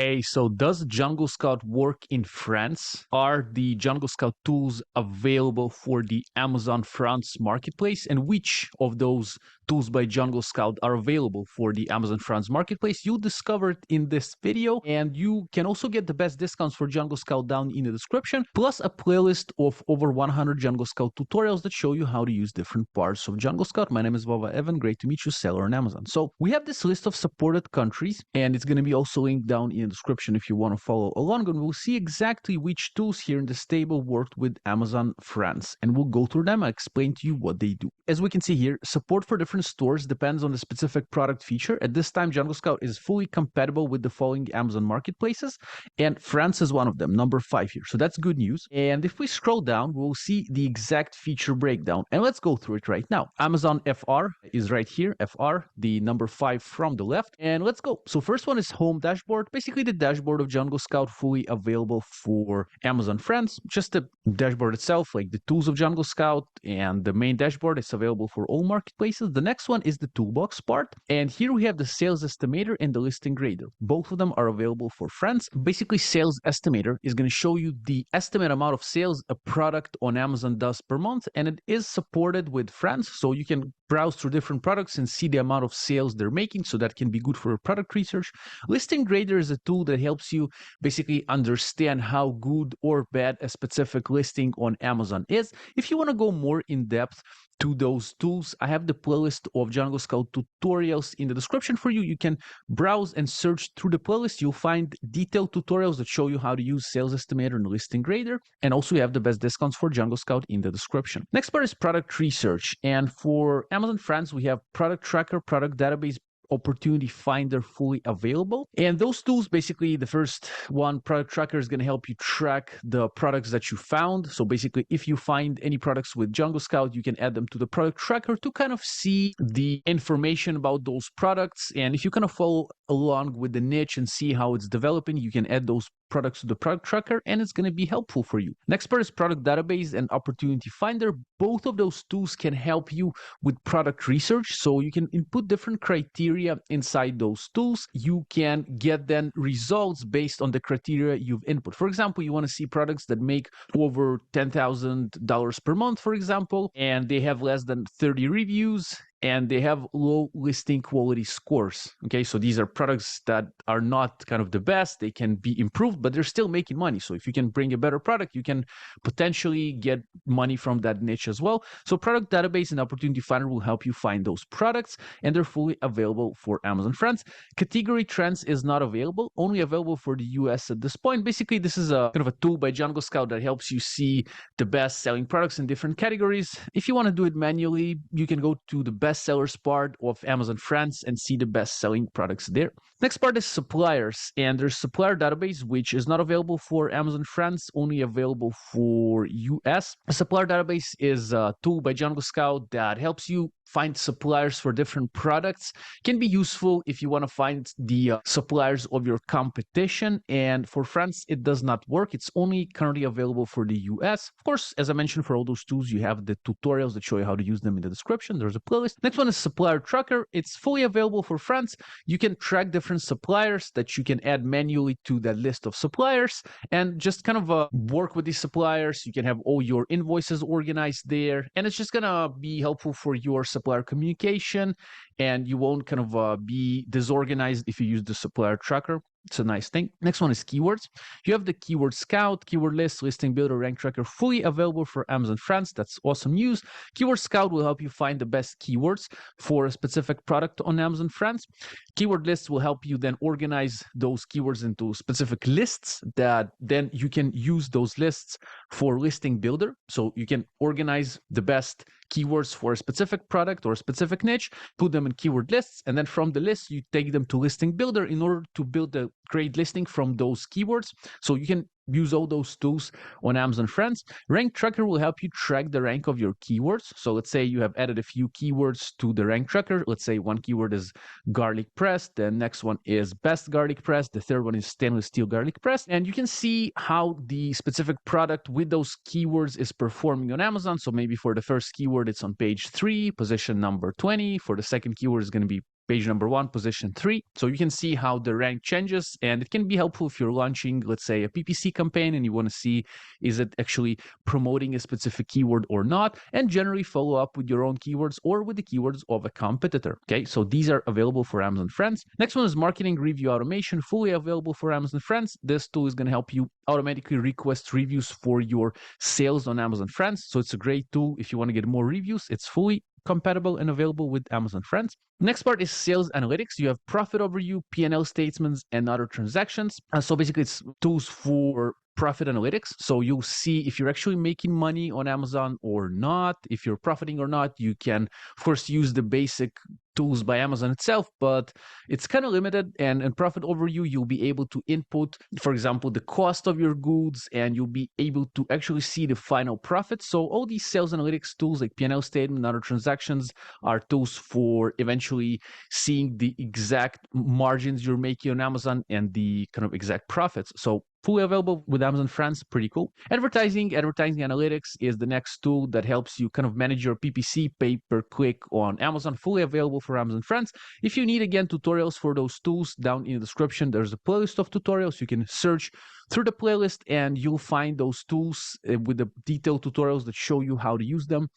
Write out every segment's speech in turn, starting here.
Hey, so does Jungle Scout work in France? Are the Jungle Scout tools available for the Amazon France marketplace? And which of those tools by Jungle Scout are available for the Amazon France marketplace? You'll discover it in this video, and you can also get the best discounts for Jungle Scout down in the description, plus a playlist of over 100 Jungle Scout tutorials that show you how to use different parts of Jungle Scout. My name is Vava Evan. Great to meet you, seller on Amazon. So we have this list of supported countries, and it's going to be also linked down in the description if you want to follow along, and we'll see exactly which tools here in this table worked with Amazon France, and we'll go through them. I'll explain to you what they do. As we can see here, support for different stores depends on the specific product feature. At this time, Jungle Scout is fully compatible with the following Amazon marketplaces, and France is one of them, number 5 here. So that's good news. And if we scroll down, we'll see the exact feature breakdown, and let's go through it right now. Amazon FR is right here, FR, the number 5 from the left, and let's go. So first one is Home Dashboard, basically the dashboard of Jungle Scout, fully available for Amazon France. Just the dashboard itself, like the tools of Jungle Scout and the main dashboard, is available for all marketplaces. The next one is the toolbox part, and here we have the sales estimator and the listing grader. Both of them are available for France. Basically, sales estimator is going to show you the estimate amount of sales a product on Amazon does per month, and it is supported with France, so you can browse through different products and see the amount of sales they're making, so that can be good for product research. Listing grader is a tool that helps you basically understand how good or bad a specific listing on Amazon is. If you want to go more in depth to those tools, I have the playlist of Jungle Scout tutorials in the description for you. You can browse and search through the playlist. You'll find detailed tutorials that show you how to use sales estimator and listing grader, and also you have the best discounts for Jungle Scout in the description. Next part is product research, and for Amazon France we have product tracker, product database, opportunity finder fully available. And those tools, basically the first one, product tracker, is going to help you track the products that you found. So basically, if you find any products with Jungle Scout, you can add them to the product tracker to kind of see the information about those products. And if you kind of follow along with the niche and see how it's developing, you can add those products to the product tracker, and it's going to be helpful for you. Next part is product database and opportunity finder. Both of those tools can help you with product research, so you can input different criteria inside those tools. You can get then results based on the criteria you've input. For example, you want to see products that make over $10,000 per month, for example, and they have less than 30 reviews, and they have low listing quality scores. Okay, so these are products that are not kind of the best. They can be improved, but they're still making money. So if you can bring a better product, you can potentially get money from that niche as well. So product database and opportunity finder will help you find those products, and they're fully available for Amazon France. Category trends is not available, only available for the US at this point. Basically, this is a kind of a tool by Jungle Scout that helps you see the best selling products in different categories. If you want to do it manually, you can go to the best sellers part of Amazon France and see the best selling products there. Next part is suppliers, and there's supplier database, which is not available for Amazon France, only available for US. A supplier database is a tool by Jungle Scout that helps you find suppliers for different products. Can be useful if you want to find the suppliers of your competition, and for France it does not work. It's only currently available for the US. Of course, as I mentioned, for all those tools you have the tutorials that show you how to use them in the description. There's a playlist. Next one is supplier tracker. It's fully available for France. You can track different suppliers that you can add manually to that list of suppliers, and just kind of work with these suppliers. You can have all your invoices organized there, and it's just gonna be helpful for your supplier communication, and you won't kind of be disorganized if you use the supplier tracker. It's a nice thing. Next one is keywords. You have the keyword scout, keyword list, listing builder, rank tracker, fully available for Amazon France. That's awesome news. Keyword scout will help you find the best keywords for a specific product on Amazon France. Keyword lists will help you then organize those keywords into specific lists that then you can use those lists for listing builder. So you can organize the best keywords for a specific product or a specific niche, put them in keyword lists, and then from the list you take them to listing builder in order to build a great listing from those keywords. So you can use all those tools on Amazon France. Rank tracker will help you track the rank of your keywords. So let's say you have added a few keywords to the rank tracker. Let's say one keyword is garlic press, the next one is best garlic press, the third one is stainless steel garlic press, and you can see how the specific product with those keywords is performing on Amazon. So maybe for the first keyword it's on page 3, position number 20. For the second keyword it's going to be page number 1, position 3. So you can see how the rank changes, and it can be helpful if you're launching, let's say, a PPC campaign and you want to see, is it actually promoting a specific keyword or not, and generally follow up with your own keywords or with the keywords of a competitor. Okay, so these are available for Amazon Friends. Next one is marketing review automation, fully available for Amazon Friends. This tool is going to help you automatically request reviews for your sales on Amazon Friends. So it's a great tool if you want to get more reviews. It's fully compatible and available with Amazon Friends. Next part is sales analytics. You have profit overview, P&L statements, and other transactions. So basically, it's tools for profit analytics. So you'll see if you're actually making money on Amazon or not, if you're profiting or not. You can, of course, use the basic tools by Amazon itself, but it's kind of limited. And in profit overview, you'll be able to input, for example, the cost of your goods, and you'll be able to actually see the final profit. So all these sales analytics tools like P&L statement and other transactions are tools for eventually seeing the exact margins you're making on Amazon and the kind of exact profits. So fully available with Amazon Friends, pretty cool. Advertising analytics is the next tool that helps you kind of manage your PPC, pay per click on Amazon, fully available for Amazon Friends. If you need, again, tutorials for those tools, down in the description, there's a playlist of tutorials. You can search through the playlist and you'll find those tools with the detailed tutorials that show you how to use them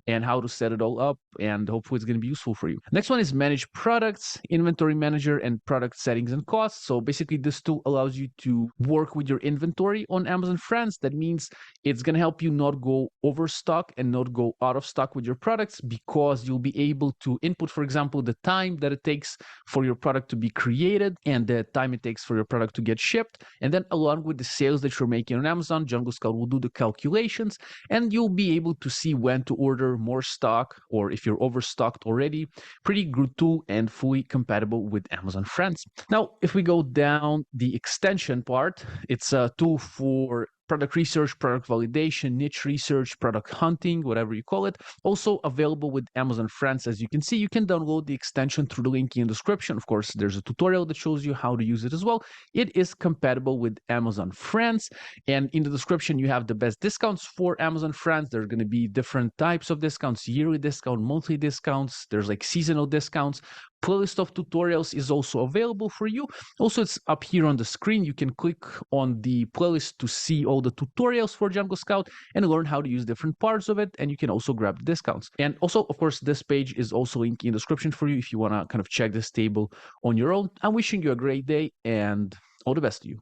and how to set it all up, and hopefully it's going to be useful for you. Next one is manage products, inventory manager, and product settings and costs. So basically this tool allows you to work with your inventory on Amazon Friends. That means it's going to help you not go overstock and not go out of stock with your products, because you'll be able to input, for example, the time that it takes for your product to be created and the time it takes for your product to get shipped. And then along with the sales that you're making on Amazon, Jungle Scout will do the calculations, and you'll be able to see when to order more stock, or if you're overstocked already. Pretty good tool and fully compatible with Amazon Friends. Now, if we go down the extension part, it's a tool for product research, product validation, niche research, product hunting, whatever you call it. Also available with Amazon Friends. As you can see, you can download the extension through the link in the description. Of course, there's a tutorial that shows you how to use it as well. It is compatible with Amazon Friends, and in the description you have the best discounts for Amazon Friends. There are going to be different types of discounts: yearly discount, monthly discounts, there's like seasonal discounts. Playlist of tutorials is also available for you. Also, it's up here on the screen. You can click on the playlist to see all the tutorials for Jungle Scout and learn how to use different parts of it, and you can also grab the discounts. And also, of course, this page is also linked in the description for you if you want to kind of check this table on your own. I'm wishing you a great day and all the best to you.